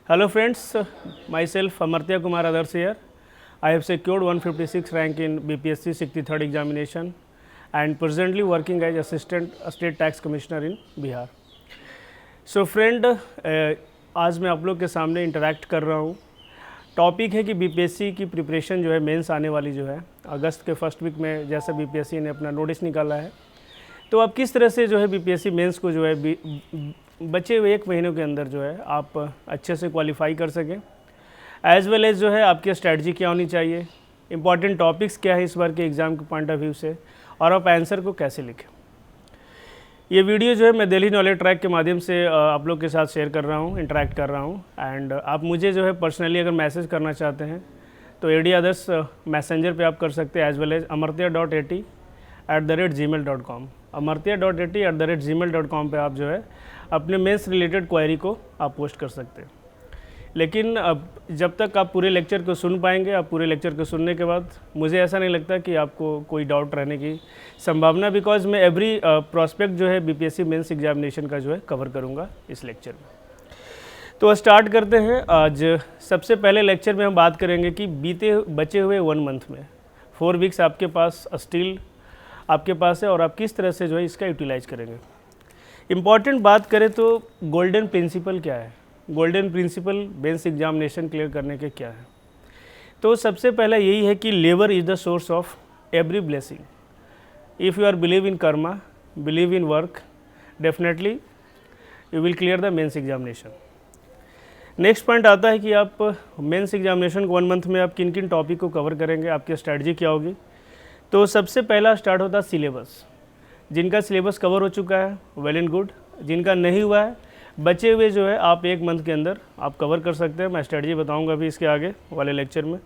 Hello friends, myself Amartya Kumar Adarsh here. I have secured 156 rank in BPSC 63rd examination and presently working as assistant state tax commissioner in Bihar. So friend, आज मैं आप लोग के सामने interact कर रहा हूँ. टॉपिक है कि बीपीएससी की प्रिपरेशन जो है मेंस आने वाली जो है अगस्त के फर्स्ट वीक में जैसा बीपीएससी ने अपना नोटिस निकाला है, तो आप किस तरह से जो है बीपीएससी मेंस को जो है बचे हुए 1 महीनों के अंदर जो है आप अच्छे से क्वालिफाई कर सकें, एज वेल एज जो है आपकी स्ट्रैटेजी क्या होनी चाहिए, इंपॉर्टेंट टॉपिक्स क्या है इस बार के एग्ज़ाम के पॉइंट ऑफ व्यू से, और आप आंसर को कैसे लिखें. ये वीडियो जो है मैं दिल्ली नॉलेज ट्रैक के माध्यम से आप लोग के साथ शेयर कर रहा हूँ, इंटरेक्ट कर रहा हूँ. एंड आप मुझे जो है पर्सनली अगर मैसेज करना चाहते हैं तो AD Adarsh मैसेंजर पे आप कर सकते हैं, as well as amartya.at@gmail.com amartya.at@gmail.com पे आप जो है अपने मेंस रिलेटेड क्वेरी को आप पोस्ट कर सकते हैं. लेकिन अब जब तक आप पूरे लेक्चर को सुन पाएंगे, आप पूरे लेक्चर को सुनने के बाद मुझे ऐसा नहीं लगता कि आपको कोई डाउट रहने की संभावना, बिकॉज मैं एवरी प्रोस्पेक्ट जो है बीपीएससी मेंस एग्जामिनेशन का जो है कवर करूंगा इस लेक्चर में. तो स्टार्ट करते हैं. आज सबसे पहले लेक्चर में हम बात करेंगे कि बचे हुए 1 मंथ में 4 वीक्स आपके पास स्टिल आपके पास है और आप किस तरह से जो है इसका यूटिलाइज करेंगे. इम्पॉर्टेंट बात करें तो गोल्डन प्रिंसिपल क्या है, golden principle mains examination clear करने के क्या है. तो सबसे पहला यही है कि labour is the source of every blessing. If you are believe in karma, believe in work, definitely you will clear the mains examination. Next point आता है कि आप मेंस एग्जामिनेशन को 1 मंथ में आप किन किन टॉपिक को कवर करेंगे, आपकी स्ट्रैटेजी क्या होगी. तो सबसे पहला स्टार्ट होता है सिलेबस. जिनका सिलेबस कवर हो चुका है वेल एंड गुड, जिनका नहीं हुआ है बचे हुए जो है आप 1 मंथ के अंदर आप कवर कर सकते हैं. मैं स्ट्रेटजी बताऊंगा अभी इसके आगे वाले लेक्चर में.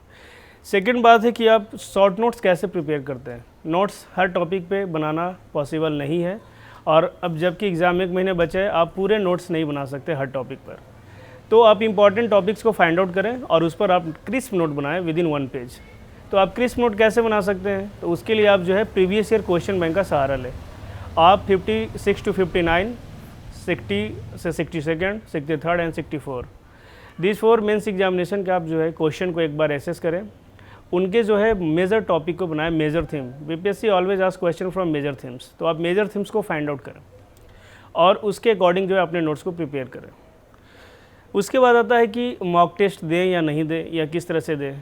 सेकंड बात है कि आप शॉर्ट नोट्स कैसे प्रिपेयर करते हैं. नोट्स हर टॉपिक पे बनाना पॉसिबल नहीं है, और अब जबकि एग्ज़ाम 1 महीने बचे हैं आप पूरे नोट्स नहीं बना सकते हर टॉपिक पर. तो आप इंपॉर्टेंट टॉपिक्स को फाइंड आउट करें और उस पर आप क्रिस्प नोट बनाएं विद इन 1 पेज. तो आप क्रिस्प नोट कैसे बना सकते हैं, तो उसके लिए आप जो है प्रीवियस ईयर क्वेश्चन बैंक का सहारा लें. आप 56 to 59, 60 से 62nd, 63rd and 64 this 4 mains examination के आप जो है क्वेश्चन को एक बार एसेस करें, उनके जो है मेजर टॉपिक को बनाएं, major theme. BPSC always ask question from major themes, तो आप मेजर थीम्स को फाइंड आउट करें और उसके अकॉर्डिंग जो है अपने नोट्स को प्रिपेयर करें. उसके बाद आता है कि मॉक टेस्ट दें या नहीं दें, या किस तरह से दें.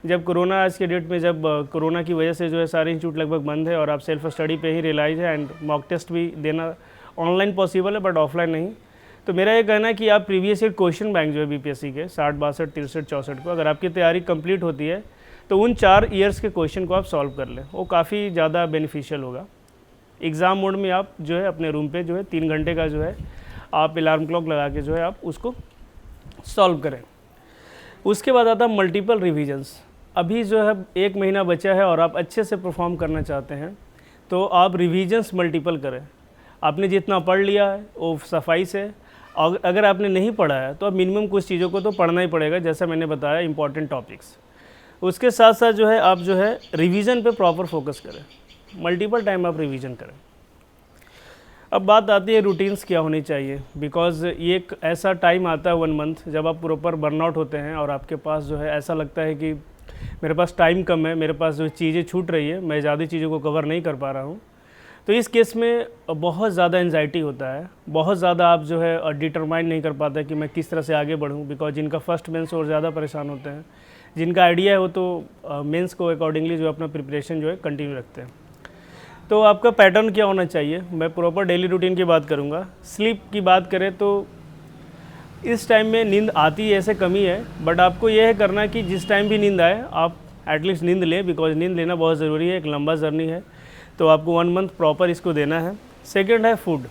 जब कोरोना आज के डेट में जब कोरोना की वजह से जो है सारे इंस्टीट्यूट लगभग बंद है और आप सेल्फ स्टडी पे ही रिलाइज है, एंड मॉक टेस्ट भी देना ऑनलाइन पॉसिबल है बट ऑफलाइन नहीं. तो मेरा ये कहना है कि आप प्रीवियस ईयर क्वेश्चन बैंक जो है बीपीएससी के 60, 62, 63, 64 को अगर आपकी तैयारी कंप्लीट होती है तो उन 4 ईयर्स के क्वेश्चन को आप सॉल्व कर लें, वो काफ़ी ज़्यादा बेनिफिशियल होगा. एग्ज़ाम मोड में आप जो है अपने रूम पे जो है 3 घंटे का जो है आप अलार्म क्लॉक लगा के जो है आप उसको सॉल्व करें. उसके बाद आता है मल्टीपल रिविजन्स. अभी जो है 1 महीना बचा है और आप अच्छे से परफॉर्म करना चाहते हैं तो आप रिविजन्स मल्टीपल करें. आपने जितना पढ़ लिया है वो सफाई से, और अगर आपने नहीं पढ़ा है तो अब मिनिमम कुछ चीज़ों को तो पढ़ना ही पड़ेगा, जैसा मैंने बताया इंपॉर्टेंट टॉपिक्स. उसके साथ साथ जो है आप जो है रिवीजन पे प्रॉपर फोकस करें, मल्टीपल टाइम आप रिवीजन करें. अब बात आती है रूटीन्स क्या होनी चाहिए, बिकॉज ये एक ऐसा टाइम आता है 1 मंथ जब आप प्रॉपर बर्नआउट होते हैं और आपके पास जो है ऐसा लगता है कि मेरे पास टाइम कम है, मेरे पास जो चीज़ें छूट रही है, मैं ज़्यादा चीज़ों को कवर नहीं कर पा रहा हूँ. तो इस केस में बहुत ज़्यादा एंजाइटी होता है, बहुत ज़्यादा आप जो है डिटरमाइन नहीं कर पाते कि मैं किस तरह से आगे बढ़ूँ. बिकॉज जिनका फर्स्ट मेंस और ज़्यादा परेशान होते हैं, जिनका आइडिया है वो तो मेंस को अकॉर्डिंगली जो अपना प्रिपरेशन जो है कंटिन्यू रखते हैं. तो आपका पैटर्न क्या होना चाहिए, मैं प्रॉपर डेली रूटीन की बात करूँगा. स्लीप की बात करें तो इस टाइम में नींद आती है, ऐसे कमी है, बट आपको यह है करना कि जिस टाइम भी नींद आए आप एटलीस्ट नींद लें, बिकॉज नींद लेना बहुत ज़रूरी है. एक लंबा जर्नी है तो आपको 1 मंथ प्रॉपर इसको देना है. सेकंड है फूड.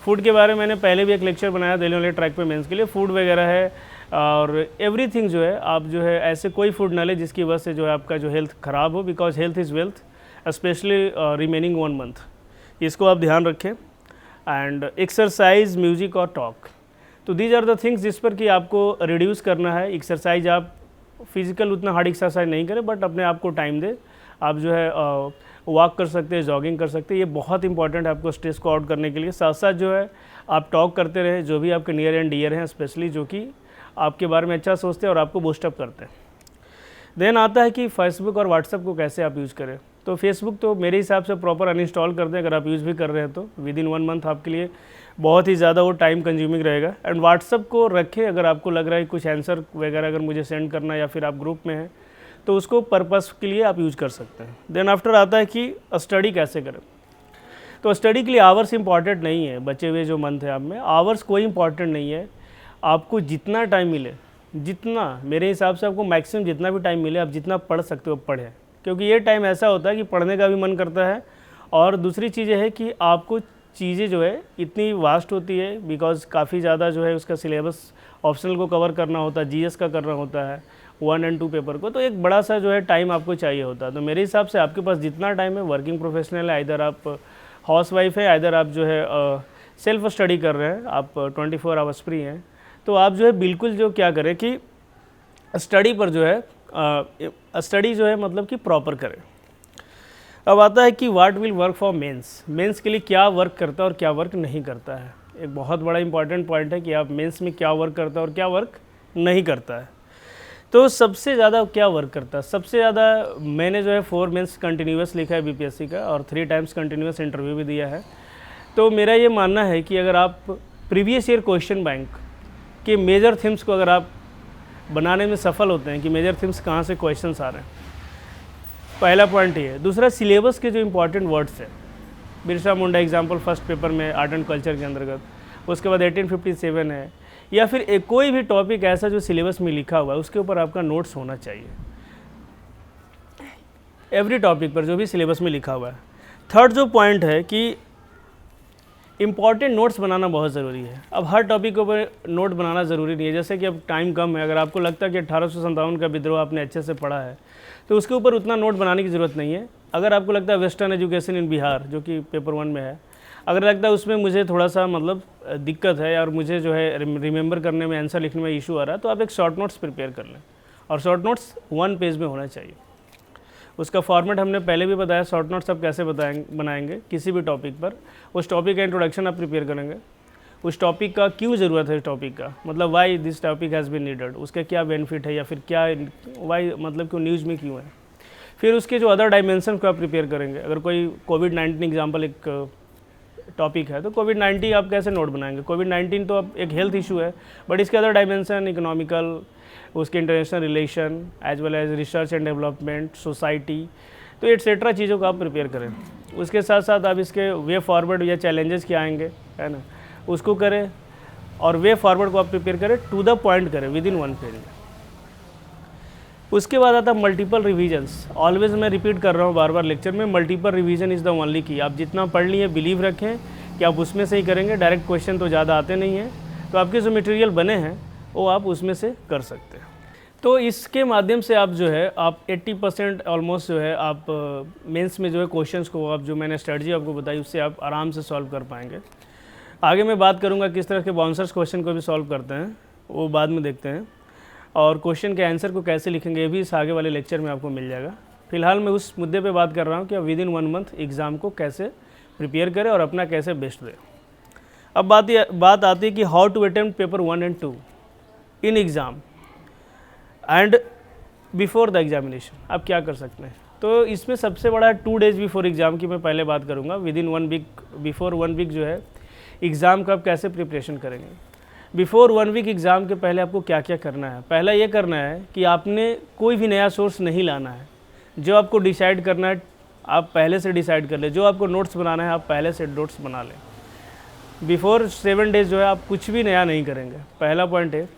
फूड के बारे में मैंने पहले भी एक लेक्चर बनाया दिल्ली वाले ट्रैक पे मेंस के लिए. फूड वगैरह है और एवरीथिंग जो है आप जो है ऐसे कोई फूड ना लें जिसकी वजह से जो है आपका जो हेल्थ ख़राब हो, because health is wealth, specially remaining 1 month. इसको आप ध्यान रखें. एंड एक्सरसाइज, म्यूज़िक और टॉक, तो दीज आर द थिंग्स जिस पर कि आपको रिड्यूस करना है. एक्सरसाइज आप फिज़िकल उतना हार्ड एक्सरसाइज नहीं करें, बट अपने आप को टाइम दे. आप जो है वॉक कर सकते हैं, जॉगिंग कर सकते हैं, ये बहुत इंपॉर्टेंट है आपको स्ट्रेस को आउट करने के लिए. साथ साथ जो है आप टॉक करते रहे, जो भी आपके नियर एंड डियर हैं, स्पेशली जो कि आपके बारे में अच्छा सोचते हैं और आपको बूस्टअप करते हैं। देन आता है कि फेसबुक और व्हाट्सअप को कैसे आप यूज़ करें। तो फेसबुक तो मेरे हिसाब से प्रॉपर अनइंस्टॉल कर दें, अगर आप यूज़ भी कर रहे हैं तो विद इन 1 मंथ आपके लिए बहुत ही ज़्यादा वो टाइम कंज्यूमिंग रहेगा। एंड व्हाट्सअप को रखें, अगर आपको लग रहा है कुछ आंसर वगैरह अगर मुझे सेंड करना है या फिर आप ग्रुप में हैं तो उसको पर्पस के लिए आप यूज़ कर सकते हैं। देन आफ्टर आता है कि स्टडी कैसे करें। तो स्टडी के लिए आवर्स इंपॉर्टेंट नहीं है, बचे हुए जो मंथ है आप में आवर्स कोई इंपॉर्टेंट नहीं है। आपको जितना टाइम मिले, जितना मेरे हिसाब से आपको मैक्सिमम जितना भी टाइम मिले आप जितना पढ़ सकते हो पढ़ें, क्योंकि ये टाइम ऐसा होता है कि पढ़ने का भी मन करता है। और दूसरी चीज़ है कि आपको चीज़ें जो है इतनी वास्ट होती है, बिकॉज काफ़ी ज़्यादा जो है उसका सिलेबस ऑप्शनल को कवर करना होता है, जीएस का करना होता है 1 और 2 पेपर को, तो एक बड़ा सा जो है टाइम आपको चाहिए होता है। तो मेरे हिसाब से आपके पास जितना टाइम है, वर्किंग प्रोफेशनल है, इधर आप हाउस वाइफ है, इधर आप जो है सेल्फ स्टडी कर रहे हैं, आप 24 आवर्स फ्री हैं, तो आप जो है बिल्कुल जो क्या करें कि स्टडी पर जो है स्टडी जो है मतलब कि प्रॉपर करें। अब आता है कि what will work for mains के लिए क्या वर्क करता है और क्या वर्क नहीं करता है। एक बहुत बड़ा इंपॉर्टेंट पॉइंट है कि आप मेंस में क्या वर्क करता है और क्या वर्क नहीं करता है। तो सबसे ज़्यादा क्या वर्क करता है, सबसे ज़्यादा मैंने जो है 4 मेंस कंटिन्यूस लिखा है बीपीएससी का और 3 टाइम्स कंटिन्यूस इंटरव्यू भी दिया है। तो मेरा ये मानना है कि अगर आप प्रीवियस ईयर क्वेश्चन बैंक के मेजर थीम्स को अगर आप बनाने में सफल होते हैं कि मेजर थीम्स कहाँ से क्वेश्चंस आ रहे हैं, पहला पॉइंट ये है। दूसरा, सिलेबस के जो इंपॉर्टेंट वर्ड्स हैं, Birsa Munda example first paper में आर्ट एंड कल्चर के अंतर्गत, उसके बाद 1857 है, या फिर कोई भी टॉपिक ऐसा जो सिलेबस में लिखा हुआ है उसके ऊपर आपका नोट्स होना चाहिए, एवरी टॉपिक पर जो भी सिलेबस में लिखा हुआ है। थर्ड जो पॉइंट है कि इंपॉर्टेंट नोट्स बनाना बहुत ज़रूरी है। अब हर टॉपिक के ऊपर नोट बनाना ज़रूरी नहीं है, जैसे कि अब टाइम कम है, अगर आपको लगता है कि 1857 का विद्रोह आपने अच्छे से पढ़ा है तो उसके ऊपर उतना नोट बनाने की ज़रूरत नहीं है। अगर आपको लगता है वेस्टर्न एजुकेशन इन बिहार जो कि पेपर 1 में है, अगर लगता है उसमें मुझे थोड़ा सा मतलब दिक्कत है और मुझे जो है रिमेंबर करने में, आंसर लिखने में इशू आ रहा है, तो आप एक शॉर्ट नोट्स प्रिपेयर कर लें और शॉर्ट नोट्स 1 पेज में होना चाहिए। उसका फॉर्मेट हमने पहले भी बताया, शॉर्ट नोट्स आप कैसे बनाएंगे किसी भी टॉपिक पर। उस टॉपिक का इंट्रोडक्शन आप प्रिपेयर करेंगे, उस टॉपिक का क्यों ज़रूरत है, इस टॉपिक का मतलब why this topic has been needed, उसका क्या बेनिफिट है या फिर क्या वाई मतलब क्यों न्यूज़ में क्यों है। फिर उसके जो अदर डायमेंशन को आप प्रिपेयर करेंगे। अगर कोई कोविड-19 एग्जाम्पल एक टॉपिक है तो कोविड-19 आप कैसे नोट बनाएंगे। कोविड-19 तो अब एक हेल्थ इशू है, बट इसके अदर डायमेंशन, इकोनॉमिकल, उसके international relation as well as research and development, society, तो एट्सेट्रा चीज़ों को आप प्रिपेयर करें। उसके साथ साथ आप इसके वे फॉरवर्ड या चैलेंजेस क्या आएंगे, है ना, उसको करें और वे फॉरवर्ड को आप प्रिपेयर करें, टू द पॉइंट करें विद इन 1 पेज। उसके बाद आता है मल्टीपल रिवीजन्स। ऑलवेज मैं रिपीट कर रहा हूँ बार बार लेक्चर में, multiple revision is the only की। आप जितना पढ़ लिए बिलीव रखें कि आप उसमें से ही करेंगे, डायरेक्ट क्वेश्चन तो ज़्यादा आते नहीं हैं, तो आपके जो मटेरियल बने हैं वो आप उसमें से कर सकते हैं। तो इसके माध्यम से आप जो है आप 80% ऑलमोस्ट जो है आप मेंस में जो है क्वेश्चंस को आप जो मैंने स्ट्रेटजी आपको बताई उससे आप आराम से सॉल्व कर पाएंगे। आगे मैं बात करूंगा किस तरह के बाउंसर्स क्वेश्चन को भी सॉल्व करते हैं, वो बाद में देखते हैं, और क्वेश्चन के आंसर को कैसे लिखेंगे ये भी इस आगे वाले लेक्चर में आपको मिल जाएगा। फिलहाल मैं उस मुद्दे पे बात कर रहा हूँ कि विद इन 1 मंथ एग्ज़ाम को कैसे प्रिपेयर करें और अपना कैसे बेस्ट दें। अब बात आती है कि हाउ टू अटेम्प्ट पेपर 1 और 2 in exam and before the examination. आप क्या कर सकते हैं, तो इसमें सबसे बड़ा 2 डेज़ बिफोर एग्ज़ाम की मैं पहले बात करूँगा। Within 1 week, before 1 week जो है एग्ज़ाम का आप कैसे प्रिपरेशन करेंगे। बिफोर 1 वीक एग्ज़ाम के पहले आपको क्या क्या करना है। पहला ये करना है कि आपने कोई भी नया सोर्स नहीं लाना है। जो आपको डिसाइड करना है आप पहले से डिसाइड कर लें, जो आपको नोट्स बनाना है आप पहले से नोट्स बना लें। बिफोर 7 डेज़ जो है आप कुछ भी नया नहीं करेंगे, पहला पॉइंट है।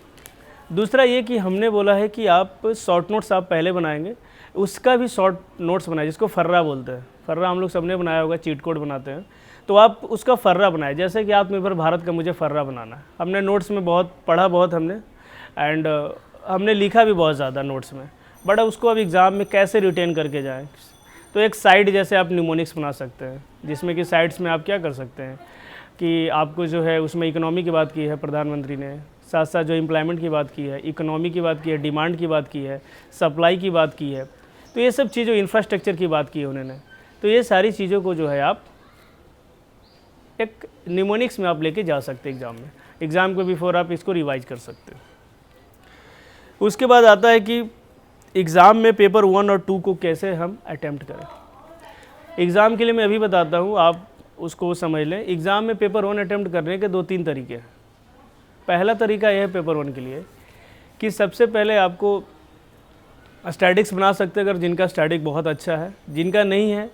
दूसरा ये कि हमने बोला है कि आप शॉर्ट नोट्स आप पहले बनाएंगे, उसका भी शॉर्ट नोट्स बनाए जिसको फर्रा बोलते हैं। फर्रा हम लोग सबने बनाया होगा, चीट कोड बनाते हैं, तो आप उसका फर्रा बनाए। जैसे कि आत्मनिर्भर भारत का मुझे फर्रा बनाना है, हमने नोट्स में बहुत पढ़ा, बहुत हमने एंड हमने लिखा भी बहुत ज़्यादा नोट्स में, बट उसको अब एग्ज़ाम में कैसे रिटेन करके जाएँ। तो एक साइड जैसे आप निमोनिक्स बना सकते हैं, जिसमें कि साइड्स में आप क्या कर सकते हैं कि आपको जो है उसमें इकोनॉमी की बात की है प्रधानमंत्री ने, साथ साथ जो एम्प्लॉयमेंट की बात की है, इकोनॉमी की बात की है, डिमांड की बात की है, सप्लाई की बात की है, तो ये सब चीज़ों, इंफ्रास्ट्रक्चर की बात की है उन्होंने। तो ये सारी चीज़ों को जो है आप एक निमोनिक्स में आप लेके जा सकते हैं एग्ज़ाम में। एग्ज़ाम के बिफोर आप इसको रिवाइज कर सकते हो। उसके बाद आता है कि एग्ज़ाम में पेपर 1 और 2 को कैसे हम अटैम्प्ट करें। एग्ज़ाम के लिए मैं अभी बताता हूँ, आप उसको समझ लें। एग्ज़ाम में पेपर 1 अटैम्प्ट करने के 2-3 तरीके हैं। पहला तरीका यह है पेपर 1 के लिए कि सबसे पहले आपको स्टैटिक्स बना सकते हैं, अगर जिनका स्टैटिक बहुत अच्छा है। जिनका नहीं है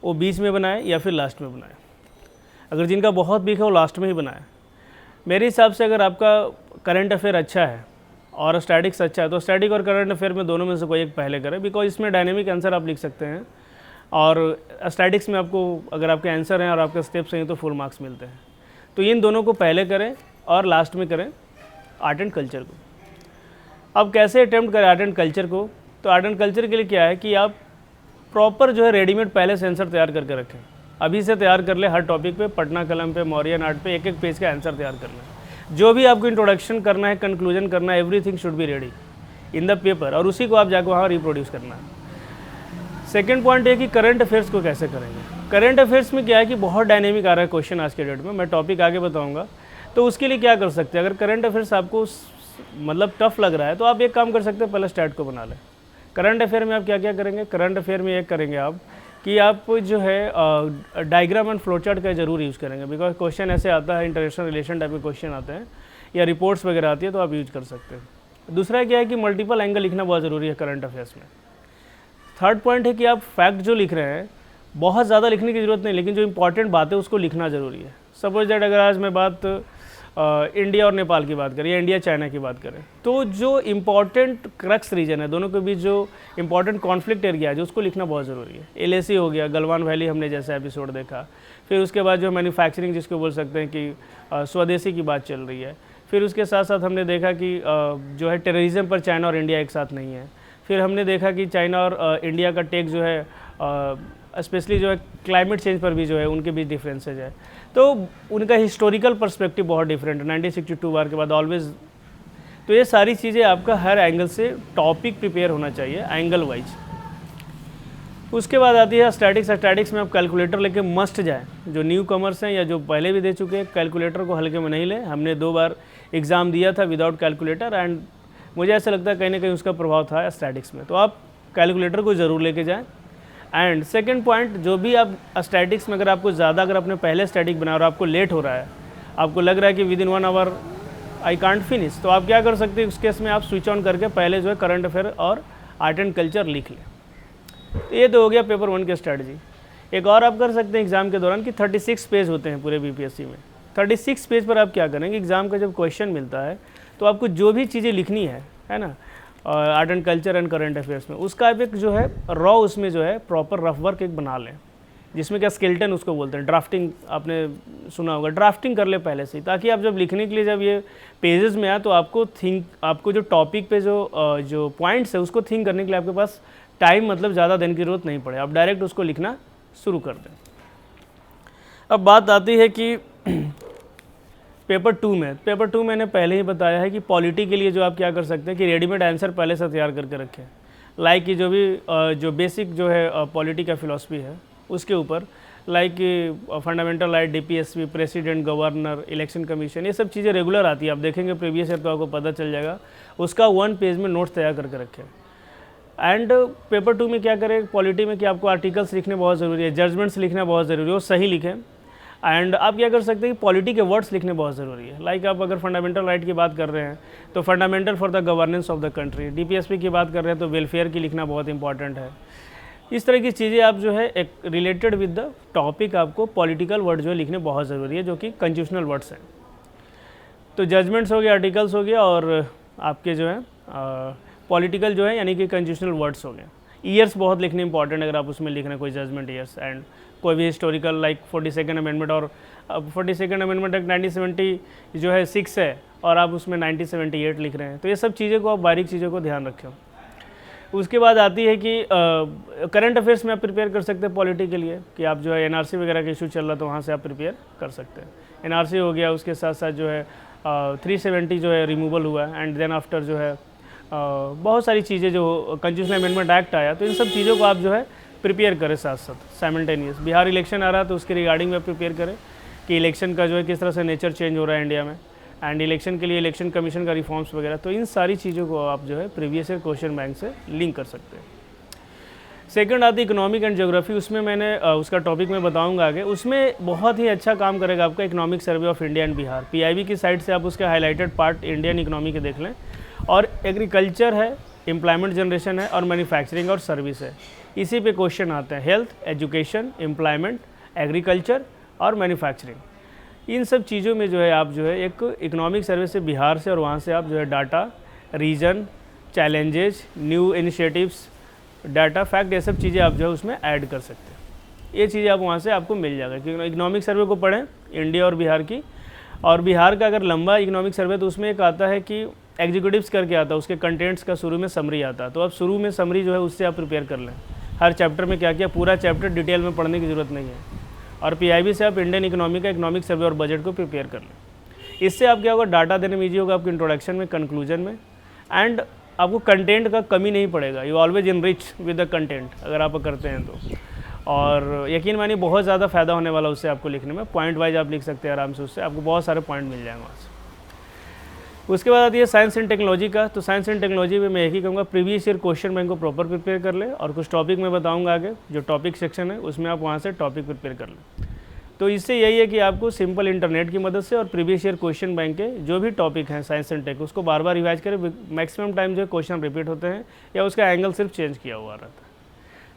वो बीच में बनाए या फिर लास्ट में बनाए। अगर जिनका बहुत वीक है वो लास्ट में ही बनाए। मेरे हिसाब से अगर आपका करंट अफेयर अच्छा है और स्टैटिक्स अच्छा है तो स्टैटिक और करंट अफेयर में दोनों में से कोई एक पहले करें, बिकॉज इसमें डायनेमिक आंसर आप लिख सकते हैं और स्टैटिक्स में आपको अगर आपके आंसर हैं और आपके स्टेप्स हैं तो फुल मार्क्स मिलते हैं। तो इन दोनों को पहले करें और लास्ट में करें आर्ट एंड कल्चर को। अब कैसे अटैम्प्ट करें आर्ट एंड कल्चर को? तो आर्ट एंड कल्चर के लिए क्या है कि आप प्रॉपर जो है रेडीमेड पहले से आंसर तैयार करके रखें। अभी से तैयार कर ले, हर टॉपिक पे, पटना कलम पे, मौर्यन आर्ट पे एक एक पेज का आंसर तैयार करना है। जो भी आपको इंट्रोडक्शन करना है, कंक्लूजन करना है, everything should be ready in the paper और उसी को आप जाकर वहाँ रिप्रोड्यूस करना है। सेकेंड पॉइंट है कि करंट अफेयर्स को कैसे करेंगे। करंट अफेयर्स में क्या है कि बहुत डायनेमिक आ रहा है क्वेश्चन आज के डेट में, मैं टॉपिक आगे बताऊँगा। तो उसके लिए क्या कर सकते हैं, अगर करंट अफेयर्स आपको मतलब टफ लग रहा है तो आप एक काम कर सकते हैं, पहले स्टैट को बना लें। करंट अफेयर में आप क्या क्या करेंगे? करंट अफेयर में एक करेंगे आप कि आप जो है डायग्राम एंड फ्लोचार्ट का ज़रूर यूज़ करेंगे, बिकॉज क्वेश्चन ऐसे आता है, इंटरनेशनल रिलेशन टाइप के क्वेश्चन आते हैं या रिपोर्ट्स वगैरह आती है तो आप यूज कर सकते हैं। दूसरा क्या है कि मल्टीपल एंगल लिखना बहुत ज़रूरी है करंट अफेयर्स में। थर्ड पॉइंट है कि आप फैक्ट जो लिख रहे हैं बहुत ज़्यादा लिखने की ज़रूरत नहीं, लेकिन जो इंपॉर्टेंट बात है उसको लिखना ज़रूरी है। सपोज दैट अगर आज मैं बात इंडिया और नेपाल की बात करें या इंडिया चाइना की बात करें तो जो इम्पॉर्टेंट क्रक्स रीजन है, दोनों के बीच जो इम्पॉर्टेंट कॉन्फ्लिक्ट एरिया है जो उसको लिखना बहुत ज़रूरी है। LAC हो गया, गलवान वैली हमने जैसा एपिसोड देखा। फिर उसके बाद जो मैन्युफैक्चरिंग जिसको बोल सकते हैं कि स्वदेशी की बात चल रही है। फिर उसके साथ साथ हमने देखा कि जो है टेररिज्म पर चाइना और इंडिया एक साथ नहीं है। फिर हमने देखा कि चाइना और इंडिया का टेक जो है स्पेशली जो है क्लाइमेट चेंज पर भी जो है उनके बीच डिफरेंसेज है। तो उनका हिस्टोरिकल पर्सपेक्टिव बहुत डिफरेंट है 1962 वार के बाद ऑलवेज। तो ये सारी चीज़ें आपका हर एंगल से टॉपिक प्रिपेयर होना चाहिए एंगल वाइज। उसके बाद आती है स्टैटिक्स। स्टैटिक्स में आप कैलकुलेटर लेके मस्ट जाए। जो न्यू कमर्स हैं या जो पहले भी दे चुके हैं, कैलकुलेटर को हल्के में नहीं लें। हमने 2 बार एग्ज़ाम दिया था विदाउट कैलकुलेटर एंड मुझे ऐसा लगता है कहीं ना कहीं उसका प्रभाव था स्टैटिक्स में। तो आप कैलकुलेटर को ज़रूर लेके जाएँ। एंड सेकेंड पॉइंट, जो भी आप स्टैटिक्स में अगर आपको ज़्यादा अगर आपने पहले स्टैटिक बनाया और आपको लेट हो रहा है, आपको लग रहा है कि within 1 hour I can't finish, तो आप क्या कर सकते हैं, उस केस में आप स्विच ऑन करके पहले जो है करंट अफेयर और आर्ट एंड कल्चर लिख लें। तो ये तो हो गया पेपर 1 की स्ट्रैटेजी। एक और आप कर सकते हैं एग्ज़ाम के दौरान कि 36 पेज होते हैं पूरे BPSC में। 36 पेज पर आप क्या करेंगे, एग्ज़ाम का जब क्वेश्चन मिलता है तो आपको जो भी चीज़ें लिखनी है ना, art and culture and current affairs में, उसका आप एक जो है रॉ उसमें जो है प्रॉपर रफ वर्क एक बना लें, जिसमें क्या स्केलेटन उसको बोलते हैं। ड्राफ्टिंग आपने सुना होगा, ड्राफ्टिंग कर ले पहले से ही, ताकि आप जब लिखने के लिए जब ये पेजेस में आए तो आपको जो टॉपिक पे जो पॉइंट्स है उसको थिंक करने के लिए आपके पास टाइम मतलब ज़्यादा देने की जरूरत नहीं पड़े, आप डायरेक्ट उसको लिखना शुरू कर दें। अब बात आती है कि पेपर 2 मैंने पहले ही बताया है कि पॉलिटी के लिए जो आप क्या कर सकते हैं कि रेडीमेड आंसर पहले से तैयार करके रखें। लाइक कि जो बेसिक जो है पॉलिटी का फिलॉसफी है उसके ऊपर, like fundamental right, DPSP, president, governor, election commission, ये सब चीज़ें रेगुलर आती है। आप देखेंगे प्रीवियस ईयर तो आपको पता चल जाएगा। उसका 1 पेज में नोट्स तैयार करके रखें। एंड पेपर 2 में क्या करें, पॉलिटी में कि आपको आर्टिकल्स लिखने बहुत ज़रूरी है, जजमेंट्स लिखना बहुत ज़रूरी है, वो सही लिखें। एंड आप क्या कर सकते हैं कि पॉलिटी के वर्ड्स लिखने बहुत ज़रूरी है। लाइक आप अगर फंडामेंटल राइट की बात कर रहे हैं तो fundamental for the governance of the country, DPSP की बात कर रहे हैं तो वेलफेयर की लिखना बहुत इंपॉर्टेंट है। इस तरह की चीज़ें आप जो है एक रिलेटेड विद द टॉपिक आपको पॉलिटिकल वर्ड जो है लिखने बहुत ज़रूरी है, जो कि कंस्टिट्यूशनल वर्ड्स हैं। तो जजमेंट्स हो गया, आर्टिकल्स हो गया और आपके जो है पॉलिटिकल जो है यानी कि कंस्टिट्यूशनल वर्ड्स हो गए। ईयर्स बहुत लिखने इंपॉर्टेंट है अगर आप उसमें लिख रहे हैं कोई जजमेंट ईयर्स, एंड कोई भी हिस्टोरिकल लाइक 42nd अमेंडमेंट, और 42nd अमेंडमेंट एक 1970 जो है 6 है और आप उसमें 1978 लिख रहे हैं। तो ये सब चीज़ें को आप बारीक चीज़ों को ध्यान रखें। उसके बाद आती है कि करंट अफेयर्स में आप प्रिपेयर कर सकते हैं पॉलिटी के लिए, कि आप जो है NRC वगैरह का इशू चल रहा तो वहाँ से आप प्रिपेयर कर सकते हैं। NRC हो गया, उसके साथ साथ जो है 370 जो है रिमूवल हुआ है, एंड देन आफ्टर जो है बहुत सारी चीज़ें जो कॉन्स्टिट्यूशनल अमेंडमेंट एक्ट आया, तो इन सब चीज़ों को आप जो है प्रिपेयर करें साथ साथ साइमल्टेनियस। बिहार इलेक्शन आ रहा है तो उसके रिगार्डिंग में प्रिपेयर करें कि इलेक्शन का जो है किस तरह से नेचर चेंज हो रहा है इंडिया में। एंड इलेक्शन के लिए इलेक्शन कमीशन का रिफॉर्म्स वगैरह, तो इन सारी चीज़ों को आप जो है प्रीवियस ईयर क्वेश्चन बैंक से लिंक कर सकते हैं। सेकंड आती है इकोनॉमिक एंड ज्योग्राफी, उसमें मैंने उसका टॉपिक मैं बताऊंगा आगे। उसमें बहुत ही अच्छा काम करेगा आपका economic survey of India and Bihar, PIB की साइड से आप उसका हाईलाइटेड पार्ट इंडियन इकोनॉमी के देख लें। और एग्रीकल्चर है, एम्प्लॉयमेंट जनरेशन है, और मैन्युफैक्चरिंग और सर्विस है। इसी पे क्वेश्चन आते हैं, हेल्थ, एजुकेशन, एम्प्लॉयमेंट, एग्रीकल्चर और मैन्युफैक्चरिंग। इन सब चीज़ों में जो है आप जो है एक इकोनॉमिक सर्वे से बिहार से, और वहाँ से आप जो है data, reason, challenges, new initiatives, data, fact, ये सब चीज़ें आप जो है उसमें ऐड कर सकते हैं। ये चीज़ें आप वहाँ से आपको मिल जाएगा, क्योंकि इकोनॉमिक सर्वे को पढ़ें इंडिया और बिहार की। और बिहार का अगर लंबा इकोनॉमिक सर्वे, तो उसमें एक आता है कि एग्जीक्यूटिव्स करके आता है, उसके कंटेंट्स का शुरू में समरी आता है। तो आप शुरू में समरी जो है उससे आप प्रिपेयर कर लें, हर चैप्टर में क्या किया, पूरा चैप्टर डिटेल में पढ़ने की ज़रूरत नहीं है। और पीआईबी से आप इंडियन इकोनॉमी का इकोनॉमिक सर्वे और बजट को प्रिपेयर कर लें। इससे आप क्या होगा, डाटा देने में ईजी होगा आपको, इंट्रोडक्शन में, कंक्लूजन में, एंड आपको कंटेंट का कमी नहीं पड़ेगा। You always enrich with the content अगर आप करते हैं तो। और यकीन मानिए बहुत ज़्यादा फ़ायदा होने वाला उससे आपको लिखने में। पॉइंट वाइज आप लिख सकते हैं आराम से, उससे आपको बहुत सारे पॉइंट मिल जाएंगे वहाँ से। उसके बाद आती है साइंस एंड टेक्नोलॉजी का। तो साइंस एंड टेक्नोलॉजी में मैं यही कहूँगा, प्रीवियस ईयर क्वेश्चन बैंक को प्रॉपर प्रिपेयर कर ले, और कुछ टॉपिक मैं बताऊँगा आगे, जो टॉपिक सेक्शन है उसमें आप वहाँ से टॉपिक प्रिपेयर कर लें। तो इससे यही है कि आपको सिंपल इंटरनेट की मदद से और प्रीवियस ईयर क्वेश्चन बैंक के जो भी टॉपिक हैं साइंस एंड टेक, उसको बार बार रिवाइज करें। मैक्सिमम टाइम जो क्वेश्चन रिपीट होते हैं या उसका एंगल सिर्फ चेंज किया हुआ रहता है।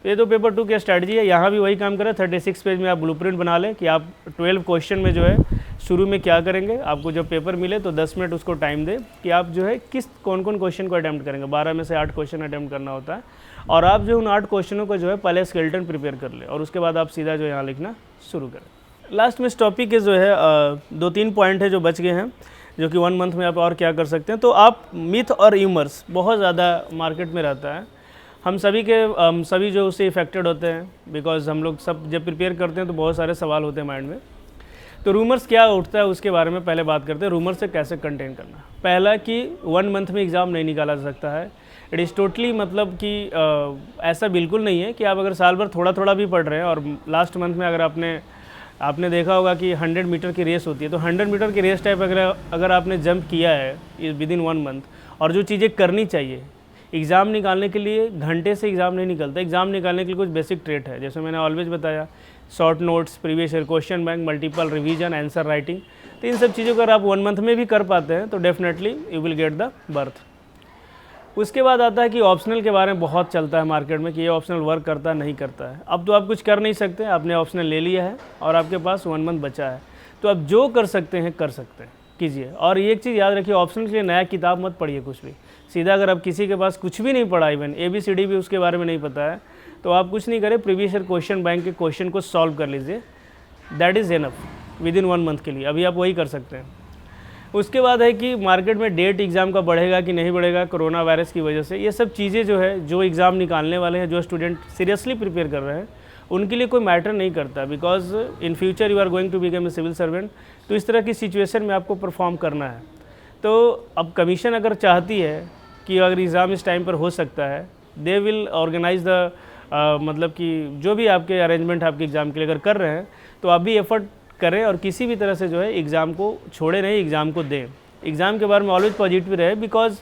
तो ये तो पेपर 2 की स्ट्रैटेजी है। यहाँ भी वही काम करें, 36 पेज में आप ब्लूप्रिंट बना लें कि आप 12 क्वेश्चन में जो है शुरू में क्या करेंगे। आपको जब पेपर मिले तो 10 मिनट उसको टाइम दे कि आप जो है कौन कौन क्वेश्चन को अटैम्प्ट करेंगे। 12 में से 8 क्वेश्चन अटैम्प्ट करना होता है, और आप जो उन 8 क्वेश्चनों को जो है पहले स्केलेटन प्रिपेयर कर ले, और उसके बाद आप सीधा जो यहाँ लिखना शुरू करें। लास्ट में इस टॉपिक के जो है 2-3 पॉइंट है जो बच गए हैं, जो कि 1 मंथ में आप और क्या कर सकते हैं। तो आप मिथ और ह्यूमर्स बहुत ज़्यादा मार्केट में रहता है, हम सभी जो उससे इफेक्टेड होते हैं, बिकॉज हम लोग सब जब प्रिपेयर करते हैं तो बहुत सारे सवाल होते हैं माइंड में। तो रूमर्स क्या उठता है उसके बारे में पहले बात करते हैं। रूमर से कैसे कंटेन करना। पहला कि 1 मंथ में एग्ज़ाम नहीं निकाला जा सकता है। इट इज़ टोटली, मतलब कि ऐसा बिल्कुल नहीं है कि आप अगर साल भर थोड़ा थोड़ा भी पढ़ रहे हैं और लास्ट मंथ में अगर आपने देखा होगा कि 100 मीटर की रेस होती है, तो 100 मीटर की रेस टाइप अगर आपने जंप किया है विदिन 1 मंथ, और जो चीज़ें करनी चाहिए एग्ज़ाम निकालने के लिए, घंटे से एग्ज़ाम नहीं निकलता। एग्ज़ाम निकालने के लिए कुछ बेसिक ट्रेट है, जैसे मैंने ऑलवेज बताया, short notes, previous year question bank, multiple revision, answer writing. तो इन सब चीज़ों को अगर आप 1 मंथ में भी कर पाते हैं तो definitely you will get the birth. उसके बाद आता है कि ऑप्शनल के बारे में बहुत चलता है मार्केट में कि ये ऑप्शनल वर्क करता है नहीं करता है। अब तो आप कुछ कर नहीं सकते, आपने ऑप्शनल ले लिया है और आपके पास 1 मंथ बचा है, तो आप जो कर सकते हैं कीजिए। और एक चीज़ याद रखिए, ऑप्शनल के लिए नया किताब मत पढ़िए कुछ भी। सीधा अगर आप किसी के पास कुछ भी नहीं पढ़ा, इवन ABCD भी उसके बारे में नहीं पता है, तो आप कुछ नहीं करें, प्रीवियस ईयर क्वेश्चन बैंक के क्वेश्चन को सॉल्व कर लीजिए। That is enough within 1 month के लिए। अभी आप वही कर सकते हैं। उसके बाद है कि मार्केट में डेट एग्ज़ाम का बढ़ेगा कि नहीं बढ़ेगा कोरोना वायरस की वजह से। ये सब चीज़ें जो है, जो एग्ज़ाम निकालने वाले हैं, जो स्टूडेंट सीरियसली प्रिपेयर कर रहे हैं, उनके लिए कोई मैटर नहीं करता, because in future you are going to become a civil servant. तो इस तरह की सिचुएशन में आपको परफॉर्म करना है। तो अब कमीशन अगर चाहती है कि अगर एग्ज़ाम इस टाइम पर हो सकता है, दे विल ऑर्गेनाइज द मतलब कि जो भी आपके अरेंजमेंट आपके एग्ज़ाम के लिए अगर कर रहे हैं, तो आप भी एफर्ट करें और किसी भी तरह से जो है एग्ज़ाम को छोड़े नहीं, एग्ज़ाम को दें। एग्ज़ाम के बारे में ऑलवेज पॉजिटिव रहे, बिकॉज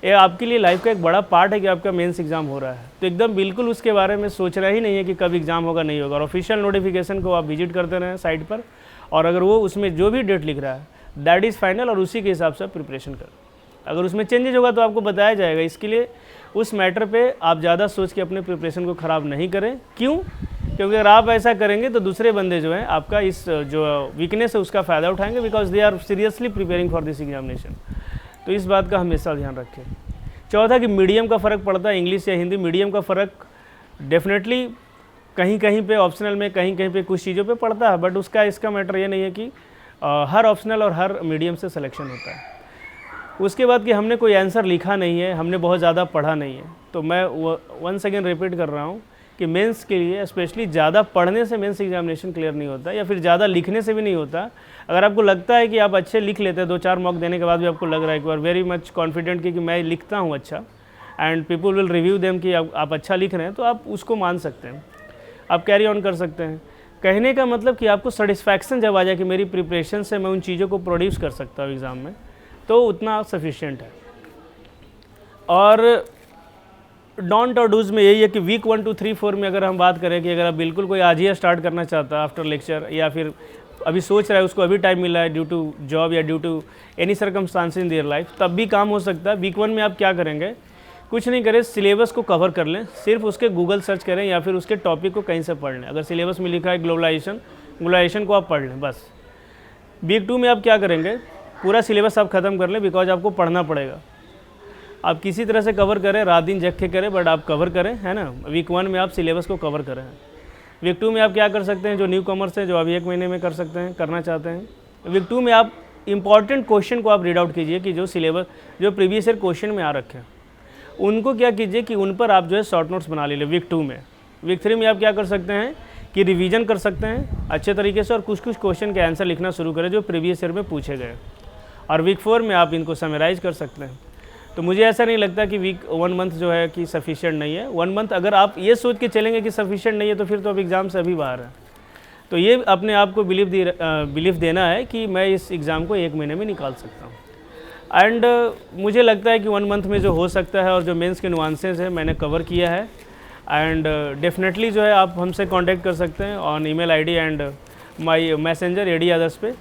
ये आपके लिए लाइफ का एक बड़ा पार्ट है कि आपका मेंस एग्ज़ाम हो रहा है। तो एकदम बिल्कुल उसके बारे में सोचना ही नहीं है कि कब एग्ज़ाम होगा नहीं होगा। और ऑफिशियल नोटिफिकेशन को आप विजिट करते रहें साइट पर, और अगर वो उसमें जो भी डेट लिख रहा है दैट इज़ फाइनल, और उसी के हिसाब से प्रिपरेशन करें। अगर उसमें चेंजेज होगा तो आपको बताया जाएगा। इसके लिए उस मैटर पे आप ज़्यादा सोच के अपने प्रिपरेशन को ख़राब नहीं करें। क्यों? क्योंकि अगर आप ऐसा करेंगे तो दूसरे बंदे जो हैं आपका इस जो वीकनेस है उसका फ़ायदा उठाएंगे, because they are seriously preparing for this examination. तो इस बात का हमेशा ध्यान रखें। चौथा कि मीडियम का फ़र्क पड़ता है, इंग्लिश या हिंदी। मीडियम का फ़र्क डेफिनेटली कहीं कहीं पे ऑप्शनल में, कहीं कहीं पे कुछ चीज़ों पे पड़ता है, बट इसका मैटर ये नहीं है कि हर ऑप्शनल और हर मीडियम से सिलेक्शन होता है। उसके बाद कि हमने कोई आंसर लिखा नहीं है, हमने बहुत ज़्यादा पढ़ा नहीं है, तो मैं वंस अगेन रिपीट कर रहा हूँ कि मेंस के लिए स्पेशली ज़्यादा पढ़ने से मेंस एग्जामिनेशन क्लियर नहीं होता, या फिर ज़्यादा लिखने से भी नहीं होता। अगर आपको लगता है कि आप अच्छे लिख लेते हैं, 2-4 मॉक देने के बाद भी आपको लग रहा है कि you are very much confident कि मैं लिखता हूँ अच्छा, and people will review them कि आप अच्छा लिख रहे हैं, तो आप उसको मान सकते हैं, आप कैरी ऑन कर सकते हैं। कहने का मतलब कि आपको सेटिस्फैक्शन जब आ जाए कि मेरी प्रिपरेशन से मैं उन चीज़ों को प्रोड्यूस कर सकता हूँ एग्ज़ाम में, तो उतना सफिशिएंट है। और डोंट और डूज़ में यही है कि वीक 1, 2, 3, 4 में अगर हम बात करें कि अगर आप बिल्कुल कोई आज ही स्टार्ट करना चाहता है आफ्टर लेक्चर, या फिर अभी सोच रहा है उसको अभी टाइम मिला है ड्यू टू जॉब या due to any circumstance in their life, तब भी काम हो सकता है। वीक 1 में आप क्या करेंगे, कुछ नहीं करें, सिलेबस को कवर कर लें, सिर्फ उसके गूगल सर्च करें या फिर उसके टॉपिक को कहीं से पढ़ लें। अगर सिलेबस में लिखा है ग्लोबलाइजेशन को आप पढ़ लें बस। वीक 2 में आप क्या करेंगे, पूरा सिलेबस आप ख़त्म कर लें, बिकॉज आपको पढ़ना पड़ेगा। आप किसी तरह से कवर करें, रात दिन जग के करें, बट आप कवर करें, है ना। वीक 1 में आप सिलेबस को कवर करें। वीक 2 में आप क्या कर सकते हैं, जो न्यू कमर्स हैं, जो अभी 1 महीने में कर सकते हैं, करना चाहते हैं, वीक 2 में आप इंपॉर्टेंट क्वेश्चन को आप रीड आउट कीजिए कि जो सिलेबस, जो प्रीवियस ईयर क्वेश्चन में आ रखे हैं, उनको क्या कीजिए कि उन पर आप जो है शॉर्ट नोट्स बना लीजिए वीक 2 में। वीक 3 में आप क्या कर सकते हैं कि रिवीजन कर सकते हैं अच्छे तरीके से, और कुछ कुछ क्वेश्चन के आंसर लिखना शुरू करें जो प्रीवियस ईयर में पूछे गए। और वीक 4 में आप इनको समराइज़ कर सकते हैं। तो मुझे ऐसा नहीं लगता कि वीक 1 मंथ जो है कि सफिशिएंट नहीं है। 1 मंथ अगर आप ये सोच के चलेंगे कि सफिशिएंट नहीं है, तो फिर तो आप एग्ज़ाम से अभी बाहर हैं। तो ये अपने आप को बिलीफ देना है कि मैं इस एग्ज़ाम को 1 महीने में निकाल सकता हूँ। एंड मुझे लगता है कि 1 मंथ में जो हो सकता है और जो मेंस के नुआंसेस हैं मैंने कवर किया है। एंड डेफिनेटली जो है आप हमसे कांटेक्ट कर सकते हैं on email ID and my messenger ad others पे।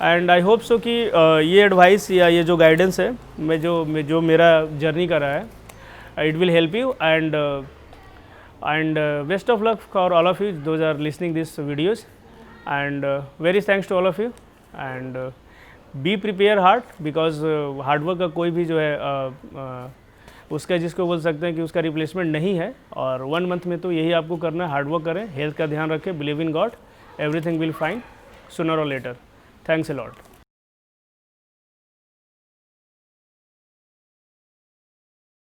एंड आई होप सो कि ये एडवाइस या ये जो गाइडेंस है जो मेरा जर्नी का रहा है, it will help you. And best of luck for all of you those are listening this videos. And very thanks to all of you. And be prepare hard, because hard work का कोई भी जो है उसका जिसको बोल सकते हैं कि उसका रिप्लेसमेंट नहीं है। और 1 मंथ में तो यही आपको करना है, हार्डवर्क करें, हेल्थ का ध्यान रखें, believe in God, everything will fine sooner और लेटर। Thanks a lot.